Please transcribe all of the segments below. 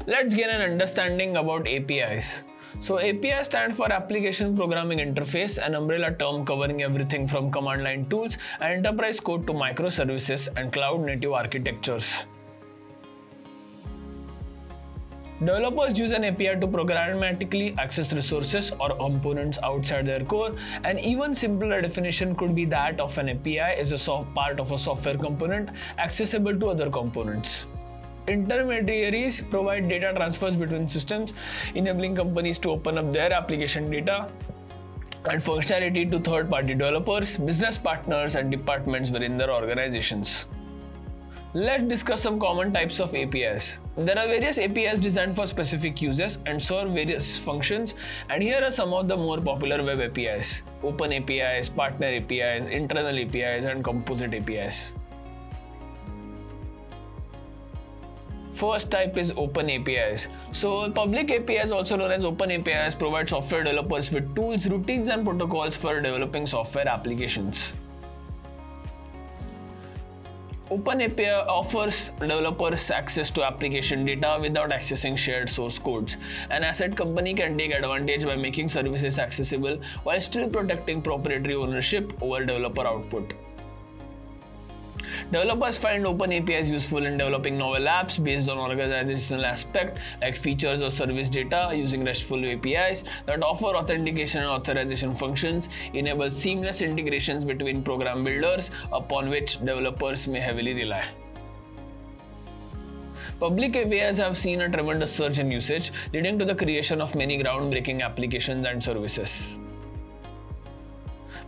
Let's get an understanding about APIs. So API stands for Application Programming Interface, an umbrella term covering everything from command line tools and enterprise code to microservices and cloud native architectures. Developers use an API to programmatically access resources or components outside their core. An even simpler definition could be that of an API is a part of a software component accessible to other components. Intermediaries provide data transfers between systems, enabling companies to open up their application data and functionality to third-party developers, business partners, and departments within their organizations. Let's discuss some common types of APIs. There are various APIs designed for specific uses and serve various functions, and here are some of the more popular web APIs: Open APIs, Partner APIs, Internal APIs, and Composite APIs. First type is Open APIs. So public APIs, also known as Open APIs, provide software developers with tools, routines, and protocols for developing software applications. Open API offers developers access to application data without accessing shared source codes. An asset company can take advantage by making services accessible while still protecting proprietary ownership over developer output. Developers find Open APIs useful in developing novel apps based on organizational aspects like features or service data using RESTful APIs that offer authentication and authorization functions, enable seamless integrations between program builders upon which developers may heavily rely. Public APIs have seen a tremendous surge in usage, leading to the creation of many groundbreaking applications and services.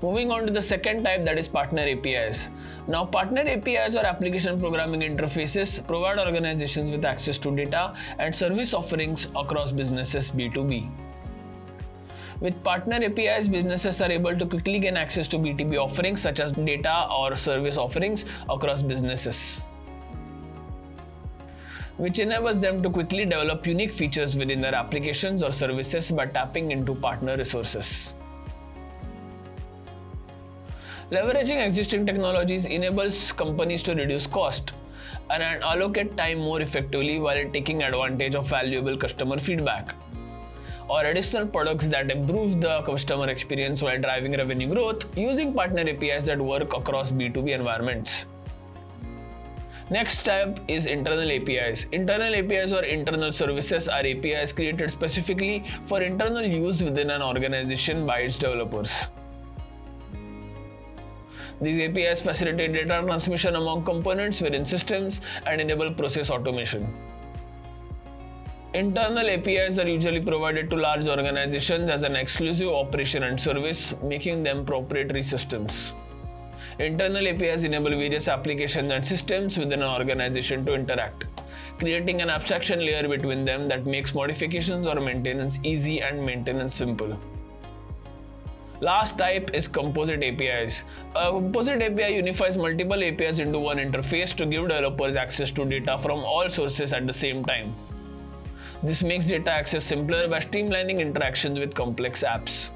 Moving on to the second type, that is Partner APIs. Now, Partner APIs or Application Programming Interfaces provide organizations with access to data and service offerings across businesses B2B. With Partner APIs, businesses are able to quickly gain access to B2B offerings such as data or service offerings across businesses, which enables them to quickly develop unique features within their applications or services by tapping into partner resources. Leveraging existing technologies enables companies to reduce cost and allocate time more effectively while taking advantage of valuable customer feedback or additional products that improve the customer experience while driving revenue growth using partner APIs that work across B2B environments. Next type is Internal APIs. Internal APIs or internal services are APIs created specifically for internal use within an organization by its developers. These APIs facilitate data transmission among components within systems and enable process automation. Internal APIs are usually provided to large organizations as an exclusive operation and service, making them proprietary systems. Internal APIs enable various applications and systems within an organization to interact, creating an abstraction layer between them that makes modifications or maintenance easy and maintenance simple. Last type is Composite APIs. A Composite API unifies multiple APIs into one interface to give developers access to data from all sources at the same time. This makes data access simpler by streamlining interactions with complex apps,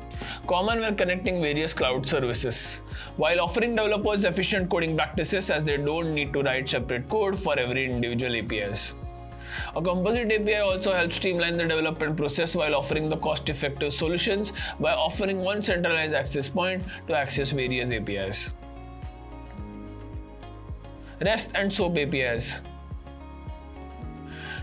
common when connecting various cloud services, while offering developers efficient coding practices as they don't need to write separate code for every individual APIs. A composite API also helps streamline the development process while offering the cost-effective solutions by offering one centralized access point to access various APIs. REST and SOAP APIs.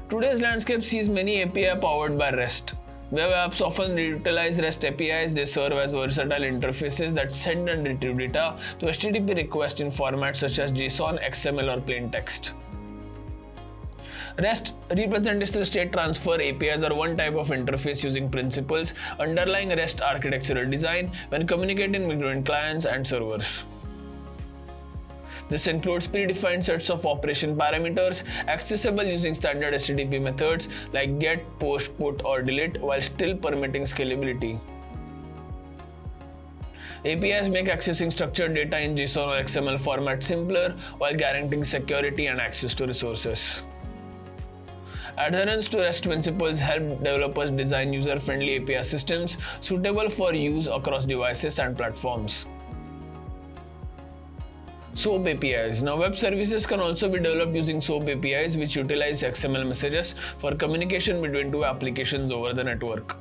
Today's landscape sees many APIs powered by REST. Web apps often utilize REST APIs. They serve as versatile interfaces that send and retrieve data to HTTP requests in formats such as JSON, XML, or plain text. REST representational state transfer APIs are one type of interface using principles underlying REST architectural design when communicating between clients and servers. This includes predefined sets of operation parameters accessible using standard HTTP methods like get, post, put, or delete while still permitting scalability. APIs make accessing structured data in JSON or XML format simpler while guaranteeing security and access to resources. Adherence to REST principles help developers design user-friendly API systems suitable for use across devices and platforms. SOAP APIs. Now, web services can also be developed using SOAP APIs, which utilize XML messages for communication between two applications over the network.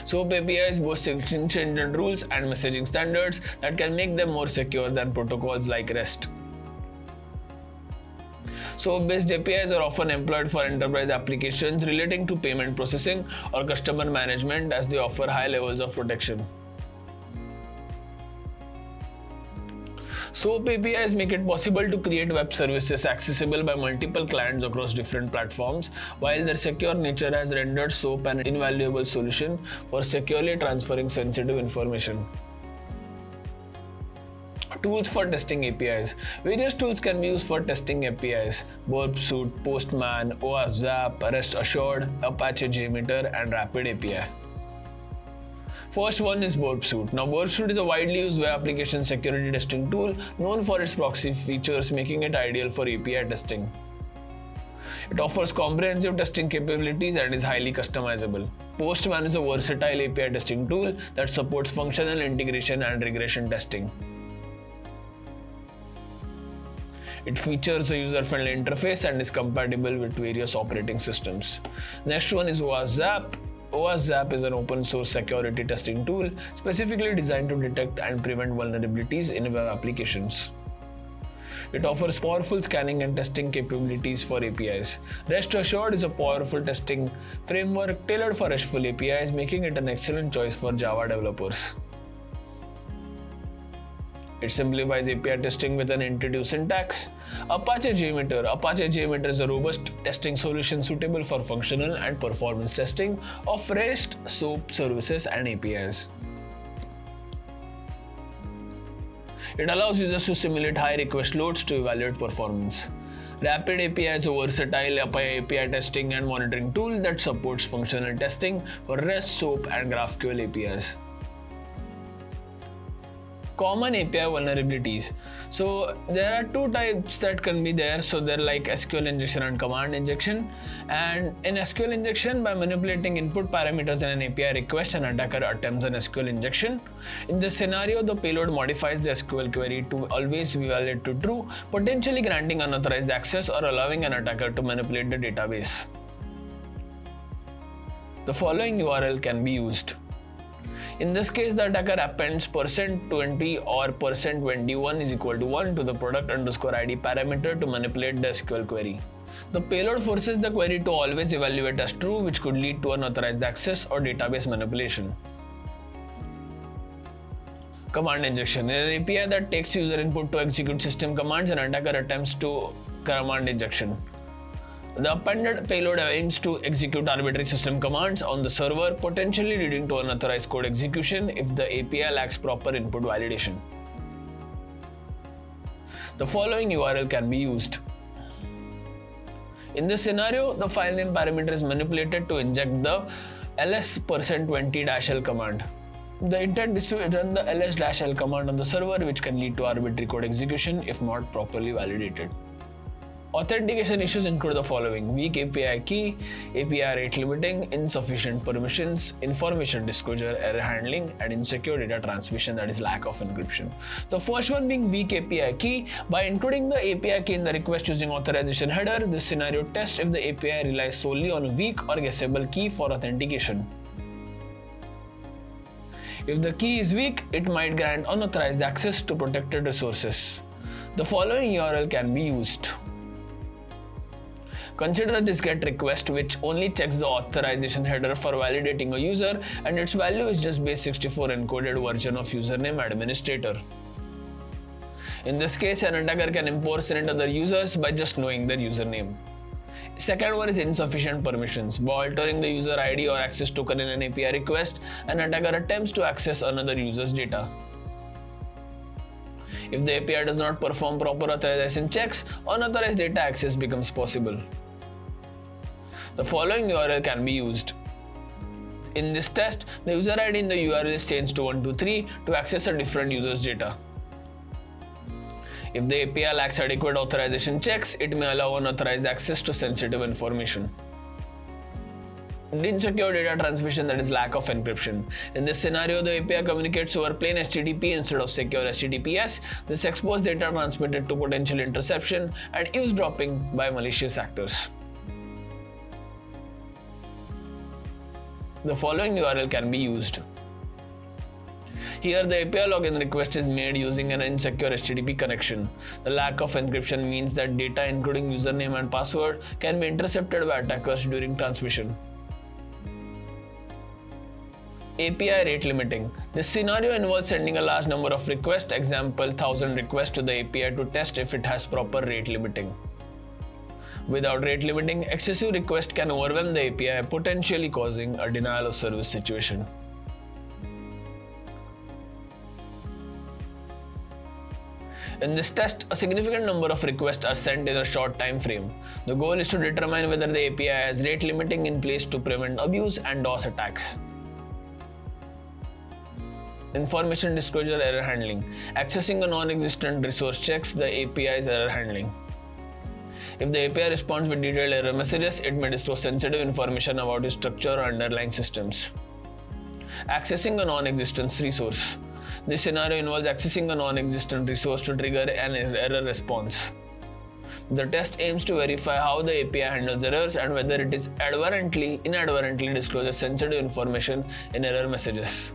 SOAP APIs boast stringent rules and messaging standards that can make them more secure than protocols like REST. SOAP-based APIs are often employed for enterprise applications relating to payment processing or customer management, as they offer high levels of protection. SOAP APIs make it possible to create web services accessible by multiple clients across different platforms, while their secure nature has rendered SOAP an invaluable solution for securely transferring sensitive information. Tools for testing APIs. Various tools can be used for testing APIs: Burp Suite, Postman, OAuth, Rest Assured, Apache JMeter, and Rapid API. First one is Burp Suite. Now, Burp Suite is a widely used web application security testing tool known for its proxy features, making it ideal for API testing. It offers comprehensive testing capabilities and is highly customizable. Postman is a versatile API testing tool that supports functional integration and regression testing. It features a user-friendly interface and is compatible with various operating systems. Next one is OAuth. OAuth is an open-source security testing tool specifically designed to detect and prevent vulnerabilities in web applications. It offers powerful scanning and testing capabilities for APIs. Rest Assured is a powerful testing framework tailored for RESTful APIs, making it an excellent choice for Java developers. It simplifies API testing with an intuitive syntax. Apache JMeter is a robust testing solution suitable for functional and performance testing of REST, SOAP services, and APIs. It allows users to simulate high request loads to evaluate performance. Rapid API is a versatile API testing and monitoring tool that supports functional testing for REST, SOAP, and GraphQL APIs. Common API vulnerabilities. So there are two types that can be there. So they're like SQL injection and command injection. And in SQL injection, by manipulating input parameters in an API request, an attacker attempts an SQL injection. In this scenario, the payload modifies the SQL query to always be valid to true, potentially granting unauthorized access or allowing an attacker to manipulate the database. The following URL can be used. In this case, the attacker appends %20 or %21 is equal to 1 to the product_ID parameter to manipulate the SQL query. The payload forces the query to always evaluate as true, which could lead to unauthorized access or database manipulation. Command injection. In an API that takes user input to execute system commands, an attacker attempts to command injection. The appended payload aims to execute arbitrary system commands on the server, potentially leading to unauthorized code execution if the API lacks proper input validation. The following URL can be used. In this scenario, the file name parameter is manipulated to inject the ls %20-l command. The intent is to run the ls-l command on the server, which can lead to arbitrary code execution if not properly validated. Authentication issues include the following: weak API key, API rate limiting, insufficient permissions, information disclosure, error handling, and insecure data transmission, that is lack of encryption. The first one being weak API key. By including the API key in the request using authorization header, this scenario tests if the API relies solely on a weak or guessable key for authentication. If the key is weak, it might grant unauthorized access to protected resources. The following URL can be used. Consider this GET request, which only checks the authorization header for validating a user, and its value is just base64 encoded version of username administrator. In this case, an attacker can impersonate other users by just knowing their username. Second one is insufficient permissions. By altering the user ID or access token in an API request, an attacker attempts to access another user's data. If the API does not perform proper authorization checks, unauthorized data access becomes possible. The following URL can be used. In this test, the user ID in the URL is changed to 123 to access a different user's data. If the API lacks adequate authorization checks, it may allow unauthorized access to sensitive information. insecure data transmission, that is lack of encryption. In this scenario, the API communicates over plain HTTP instead of secure HTTPS. This exposes data transmitted to potential interception and eavesdropping by malicious actors. The following URL can be used. Here, the API login request is made using an insecure HTTP connection. The lack of encryption means that data, including username and password, can be intercepted by attackers during transmission. API rate limiting. This scenario involves sending a large number of requests, example 1000 requests to the API to test if it has proper rate limiting. Without rate limiting, excessive requests can overwhelm the API, potentially causing a denial of service situation. In this test, a significant number of requests are sent in a short time frame. The goal is to determine whether the API has rate limiting in place to prevent abuse and DOS attacks. Information disclosure error handling. Accessing a non-existent resource checks the API's error handling. If the API responds with detailed error messages, it may disclose sensitive information about its structure or underlying systems. Accessing a non-existent resource. This scenario involves accessing a non-existent resource to trigger an error response. The test aims to verify how the API handles errors and whether it is inadvertently discloses sensitive information in error messages.